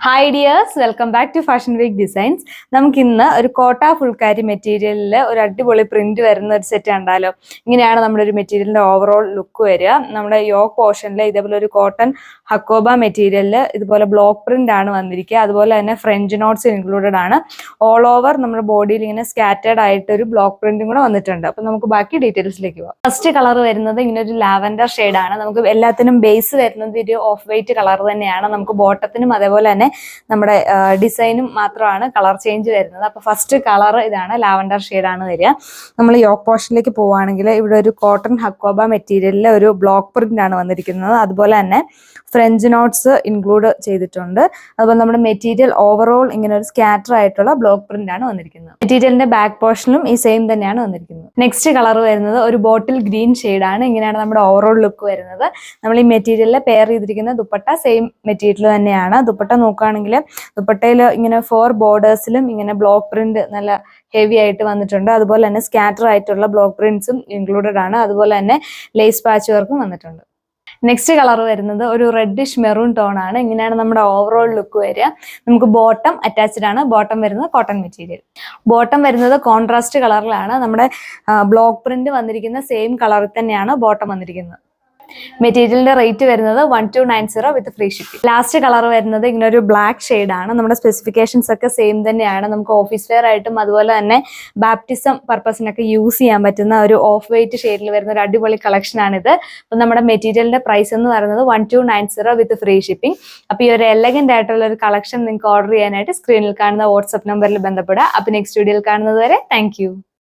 Hi dears, welcome back to fashion week designs. നമുക്ക് ഇന്ന് ഒരു കോട്ട ഫുൾക്കാരി മെറ്റീരിയലിൽ ഒരു അടിപൊളി പ്രിന്റ് വരുന്ന ഒരു സെറ്റ് കണ്ടാലോ. ഇങ്ങനെയാണ് നമ്മുടെ ഒരു മെറ്റീരിയലിന്റെ ഓവറോൾ ലുക്ക് വരിക. നമ്മുടെ യോക്ക് പോർഷനിൽ ഇതേപോലെ ഒരു കോട്ടൺ ഹക്കോബ മെറ്റീരിയലിൽ ഇതുപോലെ ബ്ലോക്ക് പ്രിന്റ് ആണ് വന്നിരിക്കുക. അതുപോലെ തന്നെ ഫ്രഞ്ച് നോട്ട്സ് ഇൻക്ലൂഡഡ് ആണ്. ഓൾ ഓവർ നമ്മുടെ ബോഡിയിൽ ഇങ്ങനെ സ്കാറ്റേഡ് ആയിട്ട് ഒരു ബ്ലോക്ക് പ്രിന്റും കൂടെ വന്നിട്ടുണ്ട്. അപ്പൊ നമുക്ക് ബാക്കി ഡീറ്റെയിൽസിലേക്ക് പോകാം. ഫസ്റ്റ് കളർ വരുന്നത് ഇങ്ങനെ ഒരു ലാവൻഡർ ഷെയ്ഡാണ്. നമുക്ക് എല്ലാത്തിനും ബേസ് വരുന്നത് ഒരു ഓഫ് വൈറ്റ് കളർ തന്നെയാണ്. നമുക്ക് ബോട്ടത്തിനും അതേപോലെ തന്നെ നമ്മുടെ ഡിസൈനും മാത്രമാണ് കളർ ചേഞ്ച് വരുന്നത്. അപ്പൊ ഫസ്റ്റ് കളർ ഇതാണ്, ലാവൻഡർ ഷെയ്ഡാണ് വരിക. നമ്മൾ യോക്ക് പോർഷനിലേക്ക് പോവുകയാണെങ്കിൽ ഇവിടെ ഒരു കോട്ടൺ ഹക്കോബ മെറ്റീരിയലിൽ ഒരു ബ്ലോക്ക് പ്രിന്റ് ആണ് വന്നിരിക്കുന്നത്. അതുപോലെ തന്നെ ഫ്രഞ്ച് നോട്ട്സ് ഇൻക്ലൂഡ് ചെയ്തിട്ടുണ്ട്. അതുപോലെ നമ്മുടെ മെറ്റീരിയൽ ഓവറോൾ ഇങ്ങനെ ഒരു സ്കാറ്റർ ആയിട്ടുള്ള ബ്ലോക്ക് പ്രിന്റ് ആണ് വന്നിരിക്കുന്നത്. മെറ്റീരിയലിന്റെ ബാക്ക് പോർഷനിലും ഈ സെയിം തന്നെയാണ് വന്നിരിക്കുന്നത്. നെക്സ്റ്റ് കളർ വരുന്നത് ഒരു ബോട്ടിൽ ഗ്രീൻ ഷെയ്ഡാണ്. ഇങ്ങനെയാണ് നമ്മുടെ ഓവറോൾ ലുക്ക് വരുന്നത്. നമ്മൾ ഈ മെറ്റീരിയലിൽ പെയർ ചെയ്തിരിക്കുന്ന ദുപ്പട്ട സെയിം മെറ്റീരിയൽ തന്നെയാണ്. ദുപ്പട്ട നോക്കുകയാണെങ്കിൽ ദുപ്പട്ടയിൽ ഇങ്ങനെ 4 ബോർഡേഴ്സിലും ഇങ്ങനെ ബ്ലോക്ക് പ്രിന്റ് നല്ല ഹെവി ആയിട്ട് വന്നിട്ടുണ്ട്. അതുപോലെ തന്നെ സ്കാറ്റർ ആയിട്ടുള്ള ബ്ലോക്ക് പ്രിന്റ്സും ഇൻക്ലൂഡഡ് ആണ്. അതുപോലെ തന്നെ ലേസ് പാച്ച് വർക്കും വന്നിട്ടുണ്ട്. നെക്സ്റ്റ് കളർ വരുന്നത് ഒരു റെഡിഷ് മെറൂൺ ടോൺ ആണ്. ഇങ്ങനെയാണ് നമ്മുടെ ഓവറോൾ ലുക്ക് വരിക. നമുക്ക് ബോട്ടം അറ്റാച്ച്ഡ് ആണ്. ബോട്ടം വരുന്നത് കോട്ടൺ മെറ്റീരിയൽ. ബോട്ടം വരുന്നത് കോൺട്രാസ്റ്റ് കളറിലാണ്. നമ്മുടെ ബ്ലോക്ക് പ്രിന്റ് വന്നിരിക്കുന്ന സെയിം കളറിൽ തന്നെയാണ് ബോട്ടം വന്നിരിക്കുന്നത്. മെറ്റീരിയലിന്റെ റേറ്റ് വരുന്നത് 1290 വിത്ത് ഫ്രീ ഷിപ്പിംഗ്. ലാസ്റ്റ് കളർ വരുന്നത് ഇങ്ങനെ ഒരു ബ്ലാക്ക് ഷെയ്ഡ് ആണ്. നമ്മുടെ സ്പെസിഫിക്കേഷൻസ് ഒക്കെ സെയിം തന്നെയാണ്. നമുക്ക് ഓഫീസ് വെയർ ആയിട്ടും അതുപോലെ തന്നെ ബാപ്റ്റിസം പർപ്പസിനൊക്കെ യൂസ് ചെയ്യാൻ പറ്റുന്ന ഒരു ഓഫ് വൈറ്റ് ഷെയ്ഡിൽ വരുന്ന ഒരു അടിപൊളി കളക്ഷൻ ആണിത്. അപ്പം നമ്മുടെ മെറ്റീരിയലിന്റെ പ്രൈസ് എന്ന് പറയുന്നത് 1290 വിത്ത് ഫ്രീ ഷിപ്പിംഗ്. അപ്പോൾ ഈ ഒരു എലഗന്റ് ആയിട്ടുള്ള ഒരു കളക്ഷൻ നിങ്ങൾക്ക് ഓർഡർ ചെയ്യാനായിട്ട് സ്ക്രീനിൽ കാണുന്ന വാട്സ്ആപ്പ് നമ്പറിൽ ബന്ധപ്പെടുക. അപ്പോൾ നെക്സ്റ്റ് വീഡിയോയിൽ കാണുന്നത് വരെ താങ്ക് യു.